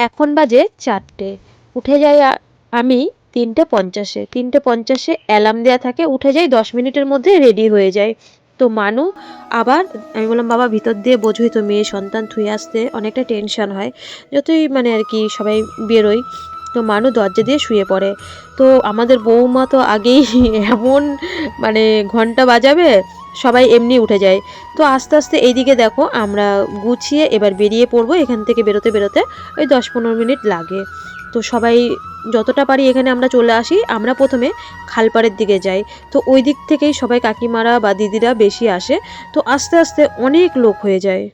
এখন বাজে 4টে। উঠে যাই আমি 3টে 50-এ। 3টে 50-এ অ্যালার্ম দেওয়া থাকে, উঠে যাই, 10 মিনিটের মধ্যে রেডি হয়ে যায়। তো মানু আবার, আমি বললাম বাবা ভিতর দিয়ে, বোঝোই তো মেয়ে সন্তান থুয়ে আসতে অনেকটা টেনশন হয়, যতই মানে আর কি সবাই বেরোই। তো মানু দরজা দিয়ে শুয়ে পড়ে। তো আমাদের বৌমা তো আগেই এমন মানে ঘন্টা বাজাবে, সবাই এমনি উঠে যায়। তো আস্তে আস্তে এইদিকে দেখো আমরা গুছিয়ে এবার বেরিয়ে পড়বো এখান থেকে। বেরোতে বেরোতে ওই 10-15 মিনিট লাগে। তো সবাই যতটা পারি এখানে আমরা চলে আসি। আমরা প্রথমে খালপাড়ের দিকে যাই। তো ওই দিক থেকেই সবাই কাকিমারা বা দিদিরা বেশি আসে। তো আস্তে আস্তে অনেক লোক হয়ে যায়।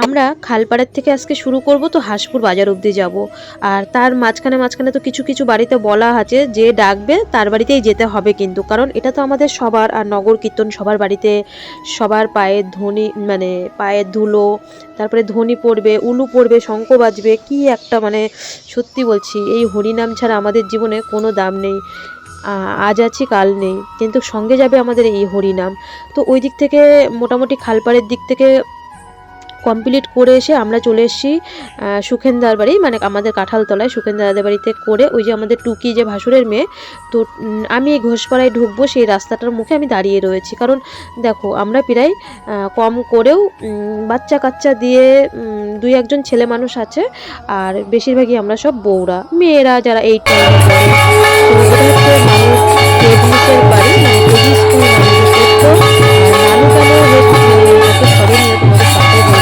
আমরা খালপাড়ের থেকে আজকে শুরু করব, তো হাঁসপুর বাজার অবধি যাব। আর তার মাঝখানে মাঝখানে তো কিছু কিছু বাড়িতে বলা আছে যে ডাকবে তার বাড়িতেই যেতে হবে, কিন্তু কারণ এটা তো আমাদের সবার, আর নগর কীর্তন সবার বাড়িতে, সবার পায়ের ধ্বনি মানে পায়ের ধুলো, তারপরে ধ্বনি পড়বে, উলু পড়বে, শঙ্খ বাজবে, কি একটা মানে সত্যি বলছি এই হরিনাম ছাড়া আমাদের জীবনে কোনো দাম নেই। আজ আছি কাল নেই, কিন্তু সঙ্গে যাবে আমাদের এই হরিনাম। তো ওই দিক থেকে মোটামুটি খালপাড়ের দিক থেকে কমপ্লিট করে এসে আমরা চলে এসেছি সুখেনদার বাড়ি, মানে আমাদের কাঁঠালতলায় সুখেনদাদের বাড়িতে করে, ওই যে আমাদের টুকি যে ভাসুরের মেয়ে। তো আমি এই ঘোষপাড়ায় ঢুকবো, সেই রাস্তাটার মুখে আমি দাঁড়িয়ে রয়েছি। কারণ দেখো আমরা প্রায় কম করেও বাচ্চা কাচ্চা দিয়ে 2-1জন ছেলে মানুষ আছে, আর বেশিরভাগই আমরা সব বউরা, মেয়েরা যারা এই টাইমে পড়ে। তো এটা হচ্ছে মানুষ হেডমিসের বাড়ি, মানে কেজি স্কুল মানুষ করতো। আর মানুষ কেন যত সরে নিয়ে তোমাদের সাথে বলবো।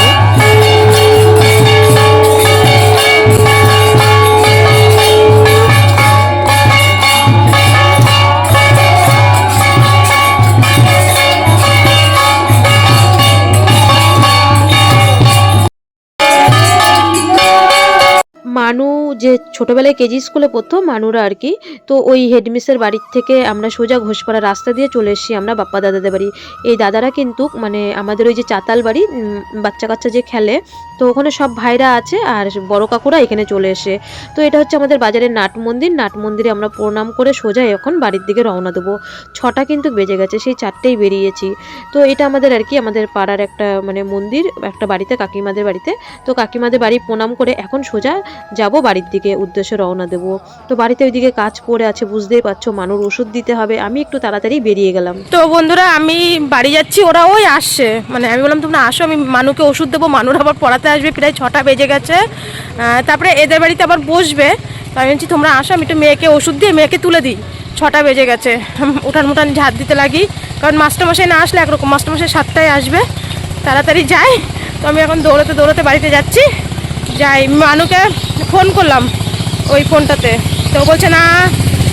মানু যে ছোটোবেলায় কেজি স্কুলে পড়তো, মানুরা আর কি। তো ওই হেডমিসের বাড়ির থেকে আমরা সোজা ঘোষপাড়া রাস্তা দিয়ে চলে এসেছি আমরা বাপ্পা দাদাদের বাড়ি। এই দাদারা কিন্তু মানে আমাদের ওই যে চাতাল বাড়ি, বাচ্চা কাচ্চা যে খেলে, তো ওখানে সব ভাইরা আছে, আর বড় কাকুরা এখানে চলে এসে। তো এটা হচ্ছে আমাদের বাজারের নাট মন্দির। নাট মন্দিরে আমরা প্রণাম করে সোজা এখন বাড়ির দিকে রওনা দেবো। 6টা কিন্তু বেজে গেছে, সেই 4টেই বেরিয়েছি। তো এটা আমাদের আর কি আমাদের পাড়ার একটা মানে মন্দির, একটা বাড়িতে, কাকিমাদের বাড়িতে। তো কাকিমাদের বাড়ি প্রণাম করে এখন সোজা যাব বাড়ির দিকে উদ্দেশ্যে রওনা দেব। তো বাড়িতে ওইদিকে কাজ পড়ে আছে, বুঝতেই পারছো, মানুর ওষুধ দিতে হবে। আমি একটু তাড়াতাড়ি বেরিয়ে গেলাম। তো বন্ধুরা আমি বাড়ি যাচ্ছি, ওরা ওই আসছে, মানে আমি বললাম তোমরা আসো, আমি মানুকে ওষুধ দেবো, মানুর আবার পড়াতে আসবে, প্রায় 6টা বেজে গেছে। তারপরে এদের বাড়িতে আবার বসবে। তো আমি বলছি তোমরা আসো, আমি একটু মেয়েকে ওষুধ দিয়ে মেয়েকে তুলে দিই। 6টা বেজে গেছে, উঠান মুঠান ঝাড় দিতে লাগি, কারণ মাস্টারমশাই না আসলে একরকম, মাস্টারমশাই 7টায় আসবে, তাড়াতাড়ি যাই। তো আমি এখন দৌড়তে দৌড়তে বাড়িতে যাচ্ছি। যাই, মানুকে ফোন করলাম ওই ফোনটাতে, তো বলছে না,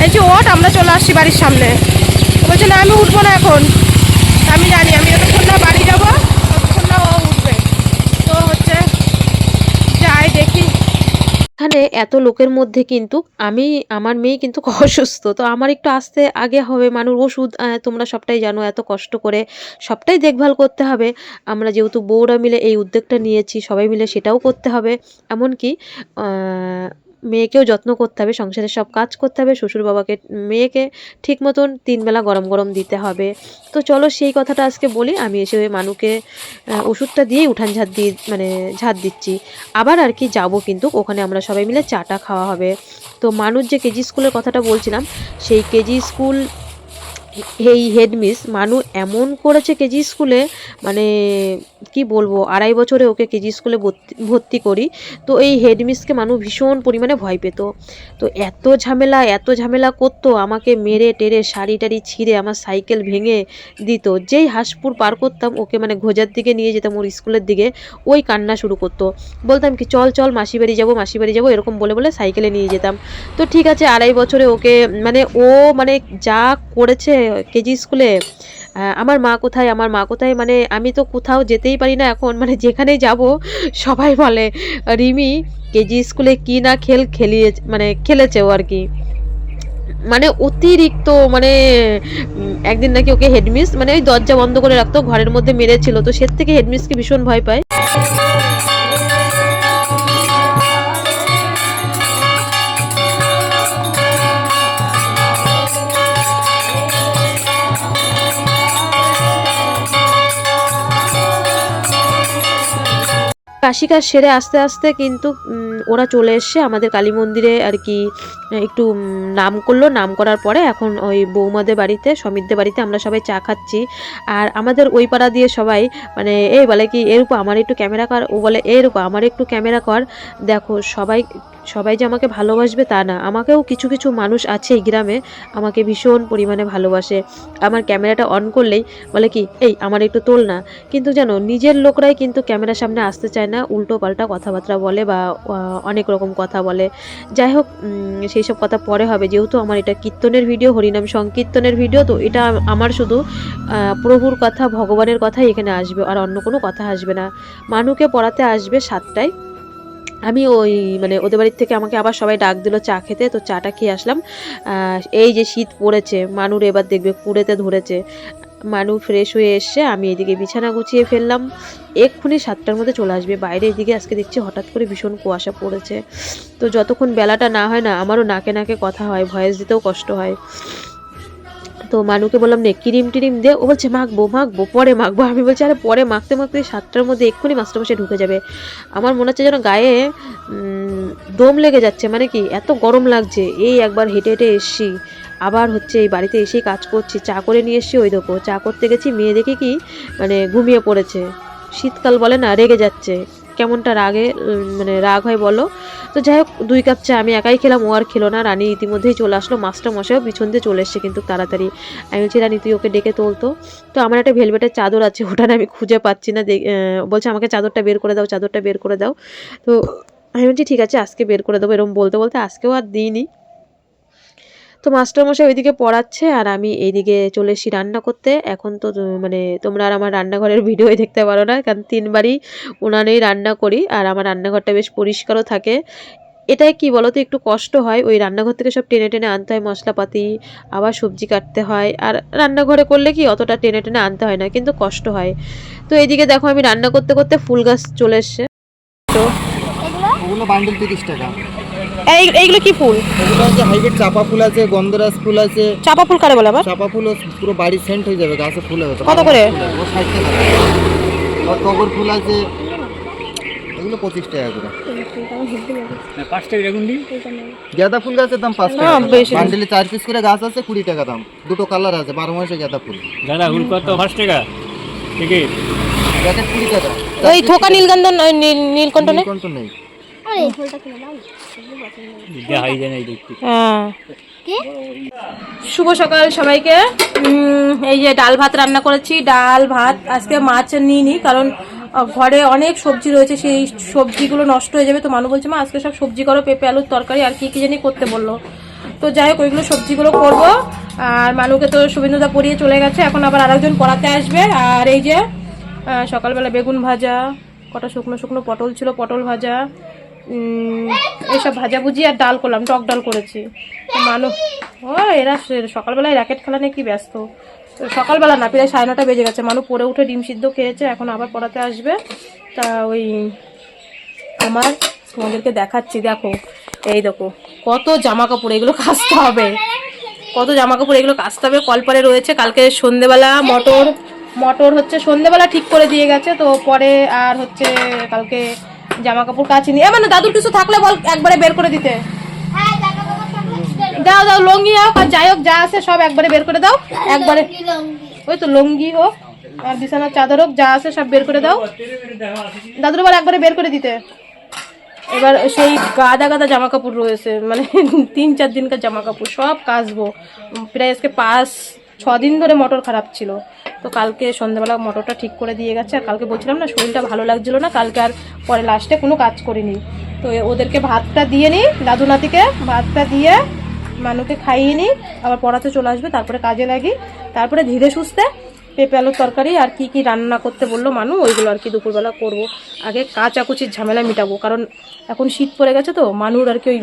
বলছি ওঠ আমরা চলে আসছি বাড়ির সামনে। বলছে না আমি উঠবো না এখন। আমি জানি আমি যতক্ষণ না বাড়ি যাবো ততক্ষণ না ও উঠবে। তো হচ্ছে যাই দেখি। এখানে এত লোকের মধ্যে কিন্তু আমার মেয়ে কিন্তু অসুস্থ। তো আমার একটু আসতে আগে হবে, মানুষ ওষুধ তোমরা সবটাই জানো, এত কষ্ট করে সবটাই দেখভাল করতে হবে। আমরা যেহেতু বউরা মিলে এই উদ্যোগটা নিয়েছি, সবাই মিলে সেটাও করতে হবে। এমনকি মেয়েকেও যত্ন করতে হবে, সংসারের সব কাজ করতে হবে, শ্বশুর বাবাকে মেয়েকে ঠিক মতন 3 বেলা গরম গরম দিতে হবে। তো চলো সেই কথাটা আজকে বলি। আমি এসে ওই মানুকে ওষুধটা দিয়েই উঠান ঝাড় দিয়ে মানে ঝাড় দিচ্ছি। আবার আর কি যাব, কিন্তু ওখানে আমরা সবাই মিলে চাটা খাওয়া হবে। তো মানুষ যে কেজি স্কুলের কথাটা বলছিলাম, সেই কেজি স্কুল এই হেডমিস মানু এমন করেছে কেজি স্কুলে, মানে কি বলবো, 2.5 বছরে ওকে কেজি স্কুলে ভর্তি করি। তো এই হেডমিসকে মানু ভীষণ পরিমাণে ভয় পেত। তো এত ঝামেলা করতো, আমাকে মেরে টেরে শাড়ি টাড়ি ছিঁড়ে আমার সাইকেল ভেঙে দিত। যেই হাঁসপুর পার করতাম ওকে মানে ঘোজার দিকে নিয়ে যেতাম ওর স্কুলের দিকে, ওই কান্না শুরু করতো। বলতাম কি চল চল মাসি বাড়ি যাবো এরকম বলে বলে সাইকেলে নিয়ে যেতাম। তো ঠিক আছে, 2.5 বছরে ওকে মানে ও মানে যা করেছে কেজি স্কুলে। আমার মা কোথায়, মানে আমি তো কোথাও যেতেই পারি না এখন, মানে যেখানেই যাব সবাই বলে রিমি কেজি স্কুলে কি না খেলিয়ে মানে খেলেছে ও আর কি। মানে অতিরিক্ত মানে একদিন নাকি ওকে হেডমিস মানে ওই দরজা বন্ধ করে রাখতো, ঘরের মধ্যে মেরেছিল, তো সে থেকে হেডমিসকে ভীষণ ভয় পায়। কাশি কাজ সেরে আস্তে আস্তে কিন্তু ওরা চলে এসছে আমাদের কালী মন্দিরে আর কি, একটু নাম করলো, নাম করার পরে এখন ওই বৌমাদের বাড়িতে, সমিতদের বাড়িতে আমরা সবাই চা খাচ্ছি। আর আমাদের ওই পাড়া দিয়ে সবাই মানে এই বলে কি এরূপ আমার একটু ক্যামেরা কর, ও বলে এরূপ আমার একটু ক্যামেরা কর। দেখো সবাই সবাই যে আমাকে ভালোবাসবে তা না, আমাকেও কিছু কিছু মানুষ আছে এই গ্রামে আমাকে ভীষণ পরিমাণে ভালোবাসে। আমার ক্যামেরাটা অন করলেই বলে কি এই আমার একটু তোল না, কিন্তু জানো নিজের লোকরাই কিন্তু ক্যামেরার সামনে আসতে চায় না, উল্টো পাল্টা কথাবার্তা বলে বা অনেক রকম কথা বলে। যাই হোক সেই সব কথা পরে হবে, যেহেতু আমার এটা কীর্তনের ভিডিও, হরিনাম সংকীর্তনের ভিডিও, তো এটা আমার শুধু প্রভুর কথা ভগবানের কথাই এখানে আসবে, আর অন্য কোনো কথা আসবে না। মানুকে পড়াতে আসবে 7টায়। আমি ওই মানে ওদের বাড়ির থেকে আমাকে আবার সবাই ডাক দিল চা খেতে, তো চাটা খেয়ে আসলাম। এই যে শীত পড়েছে, মানুর এবার দেখবে কুড়েতে ধরেছে। মানু ফ্রেশ হয়ে এসছে, আমি এদিকে বিছানা গুছিয়ে ফেললাম, এক্ষুনি 7টার মধ্যে চলে আসবে। বাইরে এদিকে আজকে দেখছি হঠাৎ করে ভীষণ কুয়াশা পড়েছে, তো যতক্ষণ বেলাটা না হয় না আমারও নাকে নাকে কথা হয়, ভয়েস দিতেও কষ্ট হয়। তো মানুকে বললাম নে ক্রিম টিরিম দে, ও বলছে মাখবো মাখবো পরে মাখবো। আমি বলছি আরে পরে মাখতে মাখতে 7টার মধ্যে এক্ষুনি মাস্টারমশাই ঢুকে যাবে। আমার মনে হচ্ছে যেন গায়ে দম লেগে যাচ্ছে, মানে কি এত গরম লাগছে। এই একবার হেঁটে হেঁটে এসছি, আবার হচ্ছে এই বাড়িতে এসেই কাজ করছি, চা করে নিয়ে এসছি, ওই দেখো চা করতে গেছি, মেয়ে দেখে কি মানে ঘুমিয়ে পড়েছে। শীতকাল বলে না রেগে যাচ্ছে, কেমনটা রাগে মানে রাগ হয় বলো। তো যাই হোক 2 কাপ চা আমি একাই খেলাম, ও আর খেলো না। রানী ইতিমধ্যেই চলে আসলো, মাস্টার মশাইও পিছন দিয়ে চলে এসছে কিন্তু তাড়াতাড়ি। আমি বলছি রানী তুই ওকে ডেকে তোলতো। তো আমার একটা ভেলভেটের চাদর আছে, ওটা না আমি খুঁজে পাচ্ছি না, বলছে আমাকে চাদরটা বের করে দাও, চাদরটা বের করে দাও। তো আমি বলছি ঠিক আছে আজকে বের করে দেবো, এরকম বলতে বলতে আজকেও আর দিইনি। তো মাস্টারমশাই ওইদিকে পড়াচ্ছে আর আমি এইদিকে চলে এসেছি রান্না করতে। এখন তো মানে তোমরা আর আমার রান্নাঘরের ভিডিওই দেখতে পারো না, কারণ 3বারই উনানেই রান্না করি, আর আমার রান্নাঘরটা বেশ পরিষ্কারও থাকে। এটাই কি বলো তো একটু কষ্ট হয়, ওই রান্নাঘর থেকে সব টেনে টেনে আনতে হয় মশলাপাতি, আবার সবজি কাটতে হয়। আর রান্নাঘরে করলে কি অতটা টেনে টেনে আনতে হয় না, কিন্তু কষ্ট হয়। তো এইদিকে দেখো আমি রান্না করতে করতে ফুল গাছ চলে এসছে। তো ওগুলো বান্ডেল 30 টাকা। এইগুলো কি ফুল? এগুলো হচ্ছে হাইব্রিড চাপা ফুল আছে, গন্ধরাজ ফুল আছে। চাপা ফুল কারে বলে আবার? চাপা ফুল পুরো বাড়ি সেন্ট হয়ে যাবে, গাছে ফুল হবে। কত করে? ও 60 টাকা। আর টগর ফুল আছে, এগুলো 25 টাকা করে। 5 টাকা এরকম দিই। গাঁদা ফুল গাছের দাম 5 টাকা। বান্ডেলে 4 পিস করে গাছ আছে, 20 টাকা দাম। দুটো কালার আছে, 12 মাসে গাঁদা ফুল। দাদা ফুল কত? 5 টাকা টিকিট। প্যাকেট 20 টাকা। ওই থোকা নীলকণ্ঠ নীলকণ্ঠ নেই? কোনটা নেই? দেখাই যায় না এই দেখতে। হ্যাঁ। শুভ সকাল সবাইকে। এই যে ডাল ভাত রান্না করেছি, ডাল ভাত। আজকে মাছ নিইনি কারণ ঘরে অনেক সবজি রয়েছে, সেই সবজিগুলো নষ্ট হয়ে যাবে। তো মানু বলছে মা আজকে সব সবজি করো, পেঁপে আলুর তরকারি আর কি কি জানি করতে বললো। তো যাই হোক ওইগুলো সবজিগুলো করবো। আর মানুকে তো শুভেন্দুদা পড়িয়ে চলে গেছে, এখন আবার আরেকজন পড়াতে আসবে। আর এই যে সকালবেলা বেগুন ভাজা, কটা শুকনো শুকনো পটল ছিল, পটল ভাজা, এইসব ভাজাভুজি আর ডাল করলাম, টক ডাল করেছি। তো মানু এরা সকালবেলায় র্যাকেট খেলা নিয়ে কি ব্যস্ত। তো সকালবেলা না, প্রায় 9:30 বেজে গেছে। মানু পড়ে উঠে ডিম সিদ্ধ খেয়েছে, এখন আবার পড়াতে আসবে। তা ওই আমার তোমাদেরকে দেখাচ্ছি, দেখো এই দেখো কত জামা কাপড়, এগুলো কাচতে হবে, কত জামা কাপড় এগুলো কাচতে হবে। কলপারে রয়েছে, কালকে সন্ধেবেলা মটর হচ্ছে সন্ধেবেলা ঠিক করে দিয়ে গেছে, তো পরে আর হচ্ছে কালকে জামা কাপড় কাচিনি। মানে দাদুর কিছু থাকলে বল একবারে বের করে দিতে। দাও দাও লঙ্গি হোক আর যাই হোক, যা আছে সব একবারে বের করে দাও, একবারে। ওই তো লঙ্গি হোক আর বিছানার চাদর হোক, যা আছে সব বের করে দাও, দাদুর বল একবারে বের করে দিতে। এবার সেই গাদা গাদা জামা কাপড় রয়েছে, মানে 3-4 দিনকার জামা কাপড় সব কাচবো। প্রায় আজকে 5-6 দিন ধরে মোটর খারাপ ছিল, তো কালকে সন্ধ্যাবেলা মোটরটা ঠিক করে দিয়ে গেছে। আর কালকে বলছিলাম না শরীরটা ভালো লাগছিল না, কালকে আর পরে লাস্টে কোনো কাজ করিনি। তো ওদেরকে ভাতটা দিয়ে নিই, দাদু নাতিকে ভাতটা দিয়ে মানুকে খাইয়ে নিই, আবার পড়াতে চলে আসবে, তারপরে কাজে লাগি। তারপরে ধীরে সুস্থে পেঁপে আলুর তরকারি আর কি কি রান্না করতে বললো মানু, ওইগুলো আর কি দুপুরবেলা করব। আগে কাচাকুচির ঝামেলা মিটাবো, কারণ এখন শীত পড়ে গেছে, তো মানুর আর কি ওই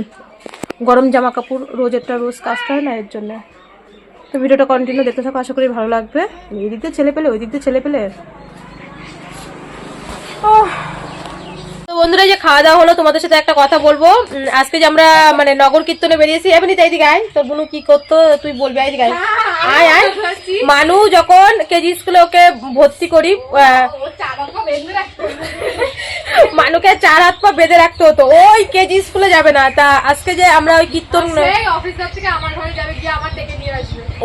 গরম জামা কাপড় রোজেরটা রোজ কাচতে হয় না, এর জন্য। তো ভিডিওটা কন্টিনিউ দেখতে থাকো, আশা করি ভালো লাগবে। এই দিক দিয়ে ছেলে পেলে, ওই দিক দিয়ে ছেলে পেলে। তো বন্ধুরা, যে খাওয়া দাওয়া হলো, তোমাদের সাথে একটা কথা বলবো। আজকে যে আমরা মানে নগর কীর্তনে বেরিয়েছি, এমনি তাই দিকে আয়, তোর বোনু কি করতো তুই বলবি, আয় দিকে আয় আয়। মানু যখন কেজি স্কুলে ওকে ভর্তি করি, মানুকে 4 হাত পা বেঁধে রাখতে হতো, ওই কেজি স্কুলে যাবে না। তা আজকে যে আমরা ওই কীর্তন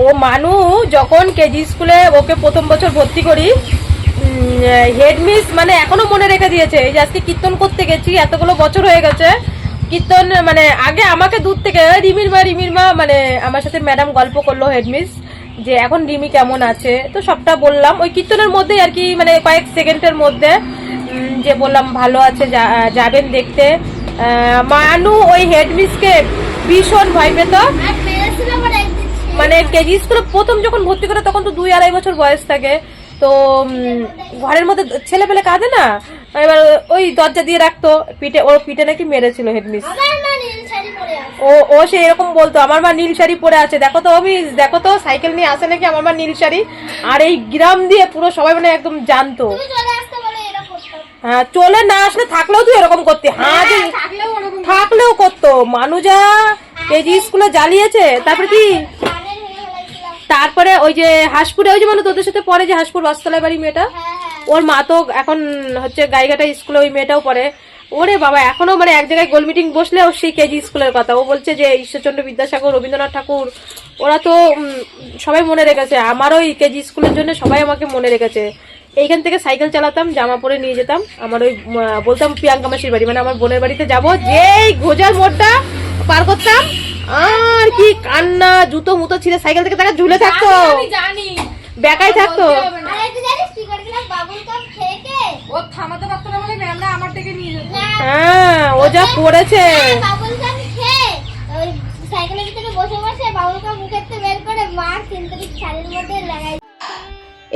ও মানু যখন কেজি স্কুলে ওকে প্রথম বছর ভর্তি করি, হেডমিস মানে এখনো মনে রেখে দিয়েছে। এই যে আজকে কীর্তন করতে গেছি, এতগুলো বছর হয়ে গেছে কীর্তন, মানে আগে আমাকে দূর থেকে রিমির মা মানে আমার সাথে ম্যাডাম গল্প করলো হেডমিস, যে এখন রিমি কেমন আছে, তো সবটা বললাম ওই কীর্তনের মধ্যে আর কি, মানে কয়েক সেকেন্ডের মধ্যে যে বললাম ভালো আছে, যাবেন দেখতে। মানু ওই হেডমিসকে ভীষণ ভয় পেত, মানে কেজি স্কুলে প্রথম যখন ভর্তি করে তখন তো 2-2.5 বছর বয়স থাকে। তো ঘরের মধ্যে ছেলে পেলে কাঁদে না, এবার ওই দরজা দিয়ে রাখতো, ওর পিঠে নাকি মেরেছিল হেডমিস। ও সে এরকম বলতো, আমার মা নীল শাড়ি পরে আছে, দেখো তো অমিস, দেখো তো সাইকেল নিয়ে আসে নাকি আমার মা নীল শাড়ি। আর এই গ্রাম দিয়ে পুরো সবাই মানে একদম জানতো। হ্যাঁ, চলে না আসলে থাকলেও তুই এরকম করতি, হ্যাঁ থাকলেও করতো। মানুষা কেজি স্কুলে জ্বালিয়েছে। তারপরে কি, তারপরে ওই যে হাসপুরে, ওই যে মানে তোদের সাথে পড়ে যে হাসপুর বাসতলায় বাড়ি মেয়েটা, ওর মা তো এখন হচ্ছে গাইঘাটা স্কুলে ওই মেয়েটাও পড়ে। ওরে বাবা, এখনো মানে এক জায়গায় গোল মিটিং বসলে ও সেই কেজি স্কুলের কথা ও বলছে, যে ঈশ্বরচন্দ্র বিদ্যাসাগর, রবীন্দ্রনাথ ঠাকুর, ওরা তো সবাই মনে রেখেছে। আমারও এই কেজি স্কুলের জন্য সবাই আমাকে মনে রেখেছে। এইখান থেকে সাইকেল চালাতাম, জামা পরে নিয়ে যেতাম আমার ওই, বলতাম প্রিয়াঙ্কা মাসির বাড়ি, মানে আমার বোনের বাড়িতে যাবো, যেই গোজার মোড়টা পার করতাম, আর কি কান্না, জুতো মুতো ছিঁড়ে সাইকেল থেকে তাকে ঝুলে থাকতো, বেকাই থাকতো। হ্যাঁ, ও যা করেছে।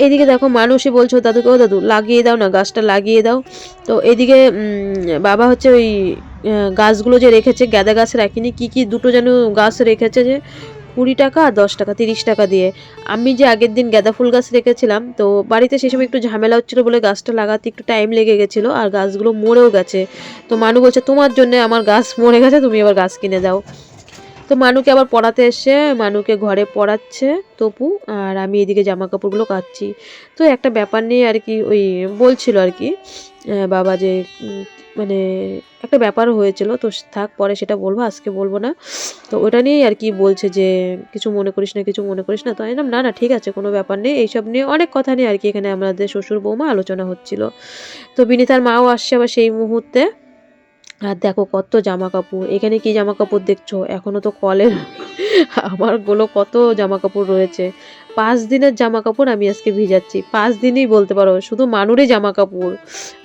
এইদিকে দেখো মানুষই বলছো দাদুকে, ও দাদু লাগিয়ে দাও না, গাছটা লাগিয়ে দাও। তো এইদিকে বাবা হচ্ছে ওই গাছগুলো যে রেখেছে, গাঁদা গাছ রাখিনি, কি দুটো যেন গাছ রেখেছে, যে 20 টাকা আর 10 টাকা 30 টাকা দিয়ে। আমি যে আগের দিন গাঁদা ফুল গাছ রেখেছিলাম, তো বাড়িতে সেই সময় একটু ঝামেলা হচ্ছিলো বলে গাছটা লাগাতে একটু টাইম লেগে গেছিলো, আর গাছগুলো মরেও গেছে। তো মানু বলছে তোমার জন্য আমার গাছ মরে গেছে, তুমি আবার গাছ কিনে দাও। তো মানুকে আবার পড়াতে এসে মানুকে ঘরে পড়াচ্ছে তপু, আর আমি এদিকে জামা কাপড়গুলো কাচ্ছি। তো একটা ব্যাপার নিয়ে আর কি ওই বলছিল আর কি বাবা, যে মানে একটা ব্যাপার হয়েছিল, তো থাক পরে সেটা বলবো, আজকে বলবো না। তো ওটা নিয়েই আর কি বলছে যে কিছু মনে করিস না, কিছু মনে করিস না। তো আমি না ঠিক আছে, কোনো ব্যাপার নেই। এইসব নিয়ে অনেক কথা নিয়ে আর কি এখানে আমাদের শ্বশুর বৌমা আলোচনা হচ্ছিল। তো বিনীতার মাও আসছে আবার সেই মুহূর্তে। আর দেখো কত জামা কাপড়, এখানে কি জামা কাপড় দেখছো, এখনো তো কলের আমার গুলো কত জামা কাপড় রয়েছে। 5 দিনের জামা কাপড় আমি আজকে ভিজাচ্ছি, 5 দিনই বলতে পারো, শুধু মানুরই জামা কাপড়।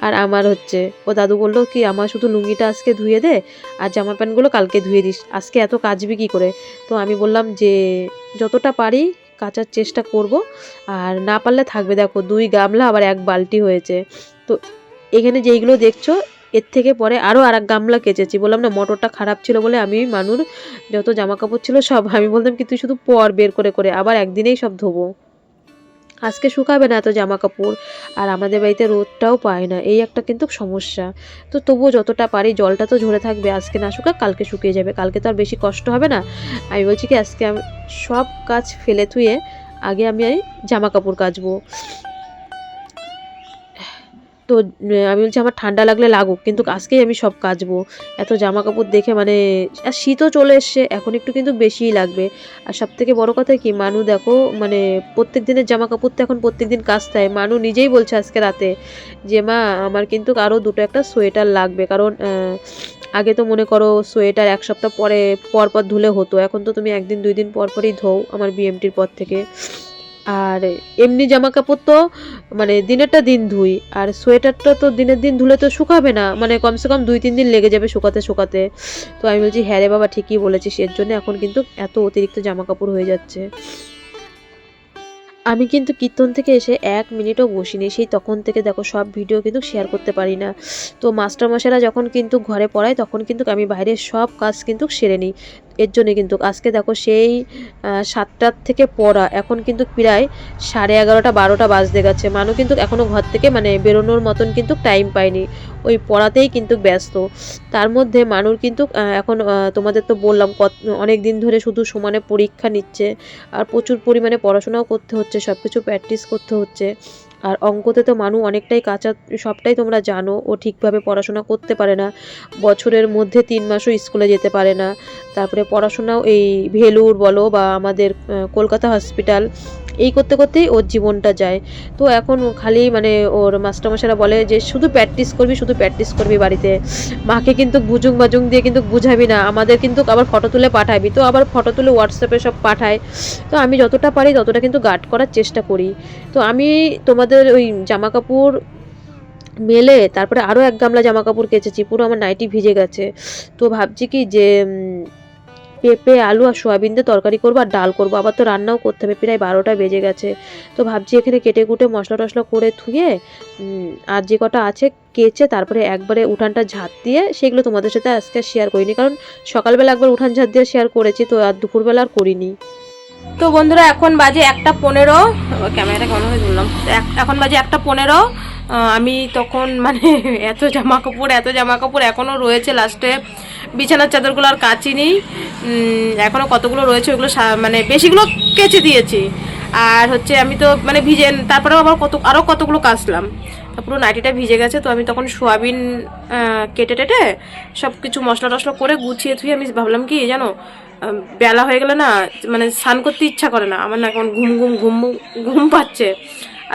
আর আমার হচ্ছে ও দাদু বললো কি আমার শুধু লুঙ্গিটা আজকে ধুয়ে দে, আর জামা প্যান্টগুলো কালকে ধুয়ে দিস, আজকে এত কাচবি কি করে। তো আমি বললাম যে যতটা পারি কাচার চেষ্টা করব, আর না পারলে থাকবে। দেখো 2 গামলা আবার 1 বালতি হয়েছে। তো এখানে যেইগুলো দেখছো এর থেকে পরে আরও আর 1 গামলা কেচেছি। বললাম না মোটরটা খারাপ ছিল বলে আমি মানুর যত জামা কাপড় ছিল সব আমি বলতাম কি তুই শুধু পর বের করে করে, আবার একদিনেই সব ধোবো, আজকে শুকাবে না এত জামা কাপড়। আর আমাদের বাড়িতে রোদটাও পায় না, এই একটা কিন্তু সমস্যা। তো তবুও যতটা পারি, জলটা তো ঝরে থাকবে, আজকে না শুকাক কালকে শুকিয়ে যাবে, কালকে তো আর বেশি কষ্ট হবে না। আমি বলছি কি আজকে আমি সব কাজ ফেলে থুয়ে আগে আমি জামা কাপড় কাচবো। তো আমি বলছি আমার ঠান্ডা লাগলে লাগুক, কিন্তু আজকেই আমি সব কাচবো। এত জামা কাপড় দেখে মানে, আর শীতও চলে এসছে, এখন একটু কিন্তু বেশিই লাগবে। আর সব থেকে বড়ো কথা কি, মানু দেখো মানে প্রত্যেক দিনের জামা কাপড় তো এখন প্রত্যেক দিন কাচতে হয়। মানু নিজেই বলছে আজকে রাতে যে মা আমার কিন্তু আরও 2টো একটা সোয়েটার লাগবে, কারণ আগে তো মনে করো সোয়েটার 1 সপ্তাহ পর পর ধুলে হতো, এখন তো তুমি 1 দিন 2 দিন পর পরই ধোও আমার বিএমটির পর থেকে। আর এমনি জামা কাপড় তো মানে দিনেরটা দিন ধুই, আর সোয়েটারটা তো দিনের দিন ধুলে তো শুকাবে না, মানে কমসে কম 2-3 দিন লেগে যাবে শুকাতে। তো আমি বলছি হ্যাঁ রে বাবা ঠিকই বলেছিস, এর জন্য এখন কিন্তু এত অতিরিক্ত জামা কাপড় হয়ে যাচ্ছে। আমি কিন্তু কীর্তন থেকে এসে 1 মিনিটও বসিনি, সেই তখন থেকে দেখো সব ভিডিও কিন্তু শেয়ার করতে পারি না। তো মাস্টারমশাইরা যখন কিন্তু ঘরে পড়ায় তখন কিন্তু আমি বাইরের সব কাজ কিন্তু সেরে নিই। এর জন্যে কিন্তু আজকে দেখো সেই 7টার থেকে পড়া, এখন কিন্তু প্রায় 11:30 12টা বাজতে গেছে। মানু কিন্তু এখনও ঘর থেকে মানে বেরোনোর মতন কিন্তু টাইম পায়নি, ওই পড়াতেই কিন্তু ব্যস্ত। তার মধ্যে মানুর কিন্তু এখন তোমাদের তো বললাম অনেক দিন ধরে শুধু সমানে পরীক্ষা নিচ্ছে, আর প্রচুর পরিমাণে পড়াশোনাও করতে হচ্ছে, সব কিছু প্র্যাকটিস করতে হচ্ছে। আর অঙ্কতে তো মানু অনেকটাই কাঁচা, সবটাই তোমরা জানো, ও ঠিকভাবে পড়াশোনা করতে পারে না, বছরের মধ্যে 3 মাসও স্কুলে যেতে পারে না। তারপরে পড়াশোনাও এই ভেলুর বলো বা আমাদের কলকাতা হসপিটাল, এই করতে করতেই ওর জীবনটা যায়। তো এখন খালি মানে ওর মাস্টারমশাইরা বলে যে শুধু প্র্যাকটিস করবি, শুধু প্র্যাকটিস করবি বাড়িতে, মাকে কিন্তু বুজুং বাজুং দিয়ে কিন্তু বুঝাবি না, আমাদের কিন্তু আবার ফটো তুলে পাঠাবি। তো আবার ফটো তুলে হোয়াটসঅ্যাপে সব পাঠায়। তো আমি যতটা পারি ততটা কিন্তু গার্ড করার চেষ্টা করি। তো আমি তোমাদের ওই জামা কাপড় মেলে তারপরে আরও 1 গামলা জামা কাপড় কেচেছি, পুরো আমার নাইটি ভিজে গেছে। তো ভাবছি কি যে পেঁপে আলু আর সোয়াবিন দিয়ে তরকারি করবো আর ডাল করবো, আবার তো রান্নাও করতে হবে, প্রায় 12টা বেজে গেছে। তো ভাবছি এখানে কেটে কুটে মশলা টশলা করে ধুয়ে আর যে কটা আছে কেচে তারপরে একবারে উঠানটা ঝাঁট দিয়ে সেগুলো তোমাদের সাথে আজকে শেয়ার করিনি, কারণ সকালবেলা একবার উঠান ঝাঁট দিয়ে শেয়ার করেছি, তো আর দুপুরবেলা আর করিনি। তো বন্ধুরা এখন বাজে 1:15, ক্যামেরাটা কেমন হয়ে ধরলাম, এখন বাজে 1:15। আমি তখন মানে এত জামা কাপড় এখনও রয়েছে, লাস্টে বিছানার চাদরগুলো আর কাচিনি, এখনও কতগুলো রয়েছে, ওইগুলো মানে বেশিগুলো কেচে দিয়েছি। আর হচ্ছে আমি তো মানে ভিজে, তারপরেও আবার আরও কতগুলো কাচলাম, পুরো নাইটিটা ভিজে গেছে। তো আমি তখন সোয়াবিন কেটে টেটে সব কিছু মশলা টশলা করে গুছিয়ে থুয়ে আমি ভাবলাম কি জানো, বেলা হয়ে গেলে না মানে স্নান করতে ইচ্ছা করে না আমার, না এখন ঘুম পাচ্ছে।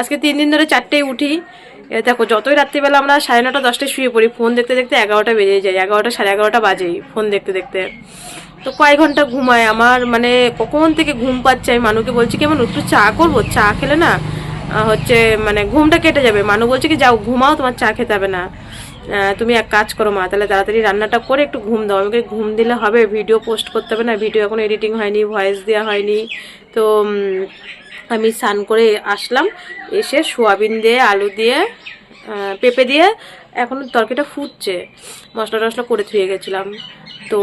আজকে 3 দিন ধরে 4টেই উঠি। দেখো যতই রাত্রিবেলা আমরা 9:30 10টায় শুয়ে পড়ি, ফোন দেখতে দেখতে 11টা বেজে যায়, 11টা 11:30 বাজেই ফোন দেখতে দেখতে। তো কয়েক ঘন্টা ঘুমায় আমার, মানে কখন থেকে ঘুম পাচ্ছে। আমি মানুকে বলছি কেমন একটু চা করবো, চা খেলে না হচ্ছে মানে ঘুমটা কেটে যাবে। মানু বলছে কি যাও ঘুমাও, তোমার চা খেতে হবে না, তুমি এক কাজ করো মা, তাহলে তাড়াতাড়ি রান্নাটা করে একটু ঘুম দাও। আমাকে ঘুম দিলে হবে, ভিডিও পোস্ট করতে হবে না, ভিডিও এখন এডিটিং হয়নি, ভয়েস দেওয়া হয়নি। তো আমি স্নান করে আসলাম, এসে সোয়াবিন দিয়ে আলু দিয়ে পেঁপে দিয়ে এখন তরকারিটা ফুটছে, মশলা টশলা করে ধুয়ে গেছিলাম। তো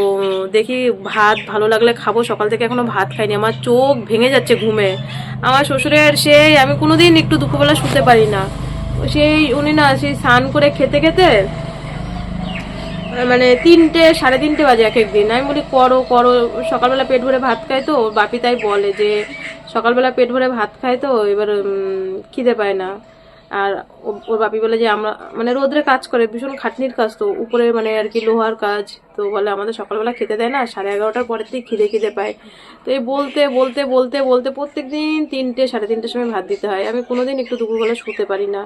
দেখি ভাত ভালো লাগলে খাবো, সকাল থেকে এখনো ভাত খাইনি, আমার চোখ ভেঙে যাচ্ছে ঘুমে। আমার শ্বশুরের সেই আমি কোনোদিন একটু দুপুরবেলা শুতে পারি না, সেই উনি না সেই স্নান করে খেতে খেতে মানে 3টে 3:30 বাজে এক একদিন। আমি বলি করো করো, সকালবেলা পেট ভরে ভাত খায় তো, বাপি তাই বলে যে সকালবেলা পেট ভরে ভাত খায় তো এবার খিদে পায় না। আর ওর বাপি বলে যে আমরা মানে রোদ্রে কাজ করে, ভীষণ খাটনির কাজ, তো উপরে মানে আর কি লোহার কাজ, তো বলে আমাদের সকালবেলা খেতে দেয় না, 11:30টার পরের থেকে খিদে পায়। তো এই বলতে বলতে বলতে বলতে প্রত্যেক দিন 3টে 3:30টার সময় ভাত দিতে হয়, আমি কোনোদিন একটু দুপুরবেলা শুতে পারি না।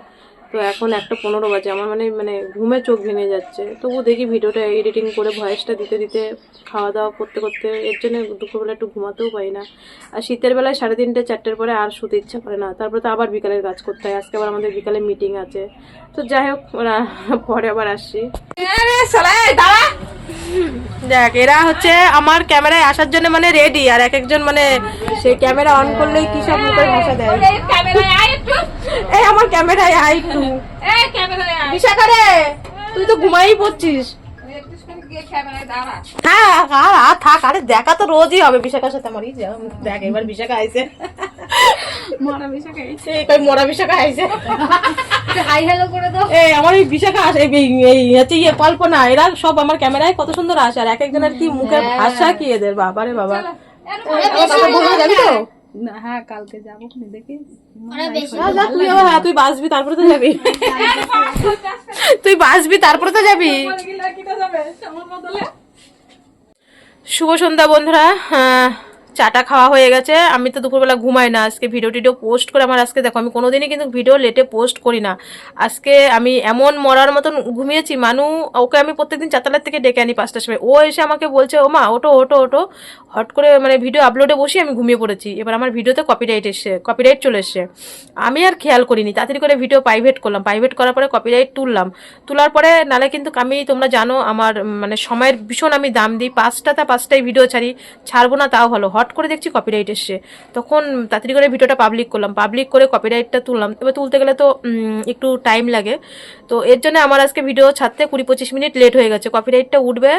তো এখন 1:15 বাজে, আমার মানে ঘুমে চোখ ভেঙে যাচ্ছে। তবু দেখি ভিডিওটা এডিটিং করে ভয়েসটা দিতে দিতে খাওয়া দাওয়া করতে করতে, এর জন্য দুপুরবেলা একটু ঘুমাতেও পাই না। আর শীতের বেলায় 3:30 4টের পরে আর শুতে ইচ্ছা করে না, তারপরে তো আবার বিকালের কাজ করতে হয়। আজকে আবার আমাদের বিকালে মিটিং আছে, তো যাই হোক পরে আবার আসছি। দেখ এরা হচ্ছে আমার ক্যামেরায় আসার জন্য মানে রেডি, আর এক একজন মানে সেই ক্যামেরা অন করলেই কি সব মুখের ভাষা দেয়। এই আমার ক্যামেরায় আই একটু, বিশাখা রে তুই তো ঘুমাই পড়ছিস। হ্যাঁ আর থাক, আরে দেখা তো রোজই হবে বিশাখার সাথে আমার। দেখ এবার বিশাখা আইছে, মরা বিশাখা আইছে। হাই হ্যালো করে দাও। এই আমার এই বিশাখা আসে, এই হচ্ছে কল্পনা, এরা সব আমার ক্যামেরায় কত সুন্দর আসে, আর এক একজনের কি মুখের ভাষা কি এদের, বাবারে বাবা। যাবি তো? হ্যাঁ কালকে যাবো, দেখি তুই আবার, হ্যাঁ তুই বাসবি তারপরে তো যাবি, তুই বাসবি তারপরে তো যাবি। শুভ সন্ধ্যা বন্ধুরা, চাটা খাওয়া হয়ে গেছে। আমি তো দুপুরবেলা ঘুমাই না, আজকে ভিডিও টিডিও পোস্ট করে আমার আজকে দেখো আমি কোনোদিনই কিন্তু ভিডিও লেটে পোস্ট করি না। আজকে আমি এমন মরার মতন ঘুমিয়েছি, মানু ওকে আমি প্রত্যেকদিন 4তলার থেকে ডেকে আনি 5টার সময়, ও এসে আমাকে বলছে ও মা ওটো ওটো ওটো, হট করে মানে ভিডিও আপলোডে বসে আমি ঘুমিয়ে পড়েছি। এবার আমার ভিডিওতে কপিরাইট চলে এসছে, আমি আর খেয়াল করিনি, তাড়াতাড়ি করে ভিডিও প্রাইভেট করলাম, প্রাইভেট করার পরে কপিরাইট তোলার পরে নালে কিন্তু আমি, তোমরা জানো আমার মানে সময়ের ভীষণ আমি দাম দিই, 5টায় ভিডিও ছাড়বো না তাও ভালো, হট করে দেখছি কপিরাইট এসছে, তখন তাড়াতাড়ি করে ভিডিওটা পাবলিক করলাম, পাবলিক করে কপিরাইটটা তুললাম। এবার তুলতে গেলে তো একটু টাইম লাগে, তো এর জন্য আমার আজকে ভিডিও ছাড়তে 20-25 মিনিট লেট হয়ে গেছে। কপিরাইটটা উঠবে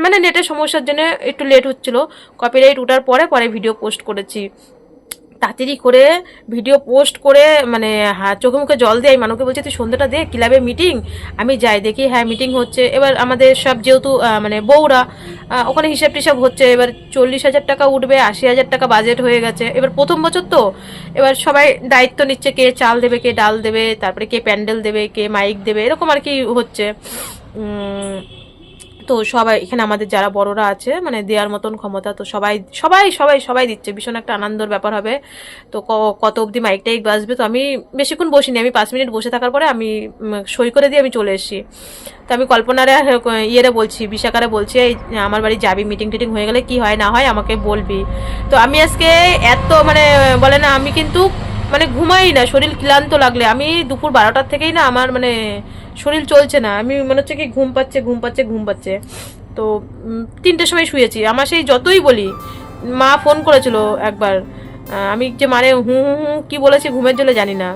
মানে নেটের সমস্যার জন্য একটু লেট হচ্ছিলো, কপিরাইট উঠার পরে ভিডিও পোস্ট করেছি। তাড়াতাড়ি করে ভিডিও পোস্ট করে মানে চোখে মুখে জল দিয়ে আমি মানুষকে বলছি তুই সন্ধ্যাটা দে ক্লাবে মিটিং, আমি যাই দেখি হ্যাঁ মিটিং হচ্ছে। এবার আমাদের সব যেহেতু মানে বউরা ওখানে হিসাব টিসাব হচ্ছে, এবার 40,000 টাকা উঠবে, 80,000 টাকা বাজেট হয়ে গেছে। এবার প্রথম বছর তো এবার সবাই দায়িত্ব নিচ্ছে, কে চাল দেবে, কে ডাল দেবে, তারপরে কে প্যান্ডেল দেবে, কে মাইক দেবে, এরকম আর কি হচ্ছে। তো সবাই এখানে আমাদের যারা বড়রা আছে মানে দেওয়ার মতন ক্ষমতা, তো সবাই সবাই সবাই সবাই দিচ্ছে, ভীষণ একটা আনন্দের ব্যাপার হবে। তো কত অবধি মাইকটাই বাজবে, তো আমি বেশিক্ষণ বসিনি, আমি 5 মিনিট বসে থাকার পরে আমি সই করে দিয়ে আমি চলে এসেছি। তো আমি কল্পনারে ইয়েরে বলছি, বিশাখারে বলছি এই আমার বাড়ি যাবি, মিটিং টিটিং হয়ে গেলে কি হয় না হয় আমাকে বলবি। তো আমি আজকে এত মানে বলে না আমি কিন্তু মানে ঘুমাই না, শরীর ক্লান্ত লাগলে আমি দুপুর 12টার থেকেই না আমার মানে শরীর চলছে না, আমি মনে হচ্ছে কি ঘুম পাচ্ছে। তো 3টের সময় শুয়েছি। আমার সেই যতই বলি, মা ফোন করেছিল একবার, আমি যে মানে কি বলেছি ঘুমের জন্য জানি না।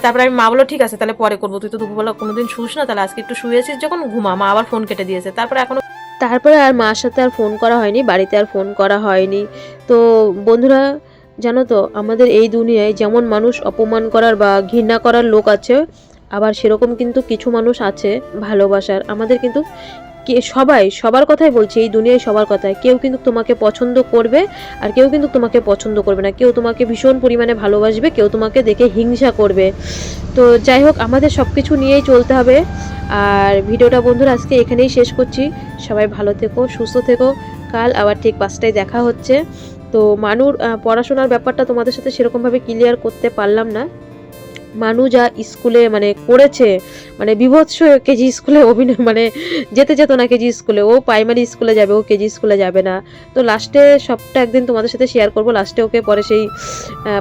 তারপরে মা বললো ঠিক আছে তাহলে পরে করবো, তুই তো দুপুরবেলা কোনোদিন শুস না, তাহলে আজকে একটু শুয়েছিস যখন ঘুমা। মা আবার ফোন কেটে দিয়েছে। তারপরে আর মার সাথে আর ফোন করা হয়নি, বাড়িতে আর ফোন করা হয়নি। তো বন্ধুরা জানো তো আমাদের এই দুনিয়ায় যেমন মানুষ অপমান করার বা ঘৃণা করার লোক আছে, আবার সেরকম কিন্তু কিছু মানুষ আছে ভালোবাসার। আমাদের কিন্তু সবার কথাই বলছি, এই দুনিয়ায় সবার কথাই, কেউ কিন্তু তোমাকে পছন্দ করবে আর কেউ কিন্তু তোমাকে পছন্দ করবে না, কেউ তোমাকে ভীষণ পরিমাণে ভালোবাসবে, কেউ তোমাকে দেখে হিংসা করবে। তো যাই হোক আমাদের সব কিছু নিয়েই চলতে হবে। আর ভিডিওটা বন্ধুরা আজকে এখানেই শেষ করছি। সবাই ভালো থেকো, সুস্থ থেকো। কাল আবার ঠিক 5টায় দেখা হচ্ছে। তো মানুর পড়াশোনার ব্যাপারটা তোমাদের সাথে সেরকমভাবে ক্লিয়ার করতে পারলাম না। মানু যা স্কুলে মানে করেছে, মানে বিভৎস, কেজি স্কুলে অভিনয় মানে যেত না কেজি স্কুলে, ও প্রাইমারি স্কুলে যাবে, ও কেজি স্কুলে যাবে না। তো লাস্টে সবটা একদিন তোমাদের সাথে শেয়ার করবো। লাস্টে ওকে পরে সেই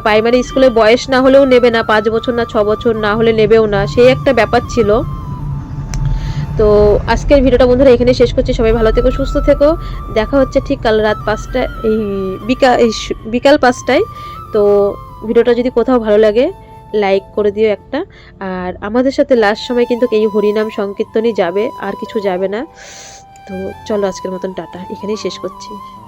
প্রাইমারি স্কুলে বয়স না হলেও নেবে না, 5 বছর না 6 বছর না হলে নেবেও না, সেই একটা ব্যাপার ছিল। তো আজকের ভিডিওটা বন্ধুরা এখানে শেষ করছি। সবাই ভালো থেকো, সুস্থ থেকো। দেখা হচ্ছে ঠিক কাল রাত 5টা, এই বিকাল 5টায়। তো ভিডিওটা যদি কোথাও ভালো লাগে লাইক করে দিও একটা। আর আমাদের সাথে লাস্ট সময় কিন্তু এই হরিনাম সংকীর্তনই যাবে, আর কিছু যাবে না। তো চলো আজকের মতন টাটা, এখানেই শেষ করছি।